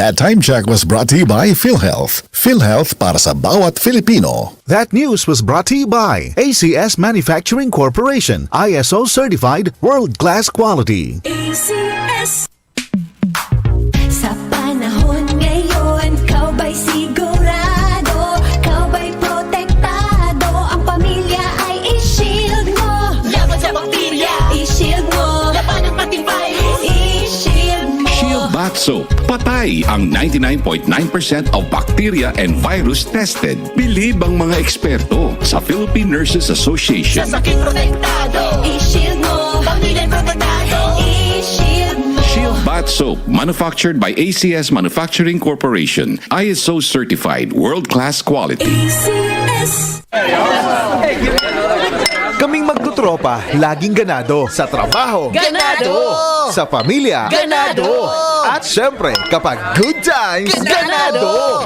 That time check was brought to you by PhilHealth. PhilHealth para sa bawat Filipino. That news was brought to you by ACS Manufacturing Corporation, ISO certified world-class quality. ACS. Sa panahon ngayon, kau ba'y sigurado? Kau ba'y protektado? Ang pamilya ay i-shield mo. Laban sa bakterya, i-shield mo. Laban ng pating virus, i-shield mo. Shield Bath Soap. Patay ang 99.9% of bacteria and virus tested. Bilib ang mga eksperto sa Philippine Nurses Association. Sa sakit protektado, i-shield mo. Pamilya protektado, i-shield mo. Shield Bath Soap, manufactured by ACS Manufacturing Corporation. ISO certified, world-class quality. ACS. Kaming magtutropa, laging ganado. Sa trabaho, Ganado! Sa pamilya, Ganado! At syempre, kapag good times, ganado!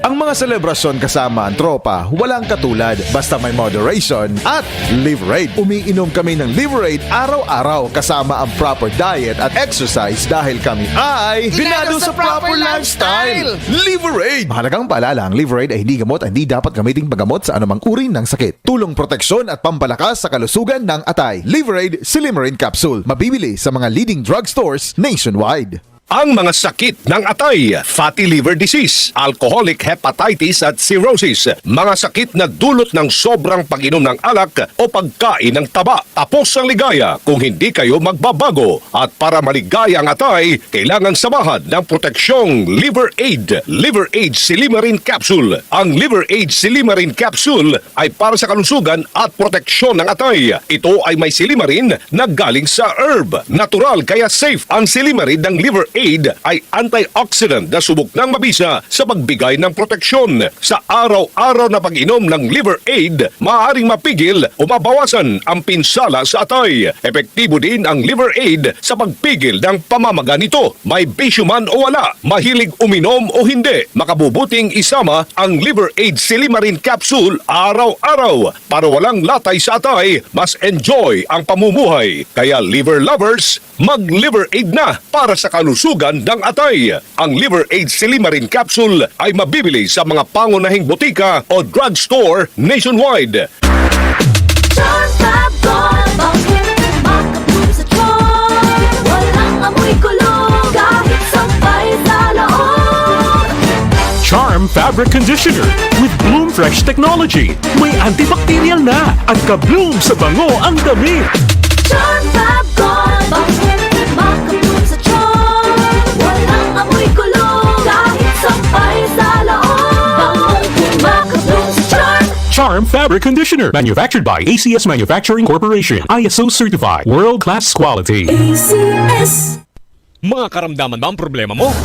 Ang mga selebrasyon kasama ang tropa, walang katulad. Basta may moderation at Liverade. Umiinom kami ng Liverade araw-araw kasama ang proper diet at exercise dahil kami ay ganado sa proper lifestyle. Liverade! Mahalagang paalala, ang Liverade ay hindi gamot at hindi dapat gamiting paggamot sa anumang uri ng sakit. Tulong proteksyon at pampalakas sa kalusugan ng atay. Liverade Silimarin Capsule. Mabibili sa mga leading drugstores nationwide. Ang mga sakit ng atay, fatty liver disease, alcoholic hepatitis at cirrhosis, mga sakit na dulot ng sobrang pag-inom ng alak o pagkain ng taba. Tapos ang ligaya kung hindi kayo magbabago. At para maligaya ang atay, kailangan samahan ng proteksyong Liver Aid, Liver Aid Silimarin Capsule. Ang Liver Aid Silimarin Capsule ay para sa kalusugan at proteksyon ng atay. Ito ay may silimarin na galing sa herb. Natural kaya safe ang silimarin ng Liver Aid ay antioxidant na subok ng mabisa sa pagbigay ng proteksyon. Sa araw-araw na pag-inom ng Liver Aid, maaaring mapigil o mabawasan ang pinsala sa atay. Epektibo din ang Liver Aid sa pagpigil ng pamamaga nito. May bisyo man o wala, mahilig uminom o hindi, makabubuting isama ang Liver Aid Silimarin Capsule araw-araw. Para walang latay sa atay, mas enjoy ang pamumuhay. Kaya liver lovers, mag-Liver Aid na para sa kalusugan ng atay. Ang Liver Aid Silimarin Capsule ay mabibili sa mga pangunahing botika o drugstore nationwide. Charm Fab Gold, bakit makapun sa charm? Walang amoy kulong, kahit sampay sa loob. Charm Fabric Conditioner with Bloom Fresh Technology. May antibacterial na at ka-bloom sa bango ang damit. Charm Fab Gold, bakit makapun sa charm? Walang amoy kulong, kahit sampay sa loob. Makapun sa charm. Charm Fabric Conditioner, manufactured by ACS Manufacturing Corporation. ISO certified, world-class quality. ACS. Mga karamdaman ba ang problema mo?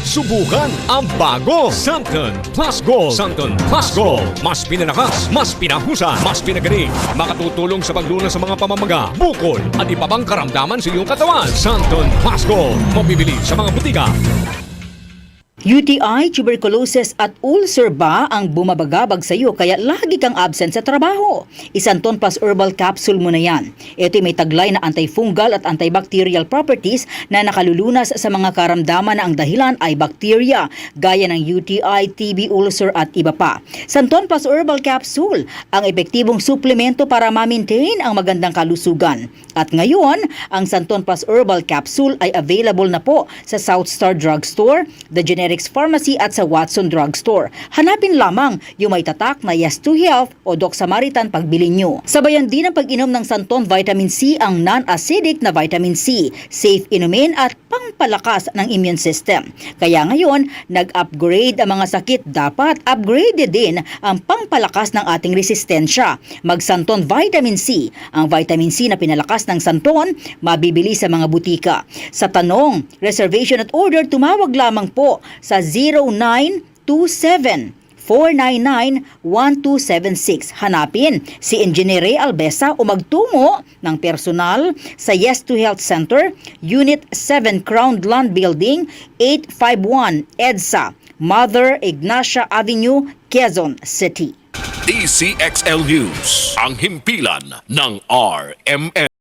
Subukan ang bago Santon Plus Gold. Santon Plus Gold. Mas pinalakas, mas pinahusa, mas pinagaling. Makatutulong sa paglunas sa mga pamamaga, bukol at iba pang karamdaman sa iyong katawan. Santon Plus Gold. Mabibili sa mga butika. UTI, tuberculosis at ulcer ba ang bumabagabag sa iyo kaya lagi kang absent sa trabaho? Isanton Plus Herbal Capsule mo na yan. Ito may taglay na antifungal at antibacterial properties na nakalulunas sa mga karamdaman na ang dahilan ay bacteria gaya ng UTI, TB, ulcer at iba pa. Santon Plus Herbal Capsule, ang epektibong suplemento para ma-maintain ang magandang kalusugan. At ngayon, ang Santon Plus Herbal Capsule ay available na po sa South Star Drugstore, The Generics Pharmacy at sa Watson Drugstore. Hanapin lamang yung may tatak na Yes to Health o Doc Samaritan pagbili nyo. Sabayan din ang pag-inom ng Santon Vitamin C ang non-acidic na vitamin C, safe inumin at pangpalakas ng immune system. Kaya ngayon, nag-upgrade ang mga sakit, dapat upgraded din ang pangpalakas ng ating resistensya. Mag-Santon Vitamin C. Ang vitamin C na pinalakas ng Santon, mabibili sa mga butika. Sa tanong, reservation at order, tumawag lamang po sa 0927 499-1276. Hanapin si Engineer Ray Albesa o magtungo ng personal sa Yes to Health Center, Unit 7 Crown Land Building, 851 EDSA, Mother Ignacia Avenue, Quezon City. DCXL News, ang himpilan ng RMN.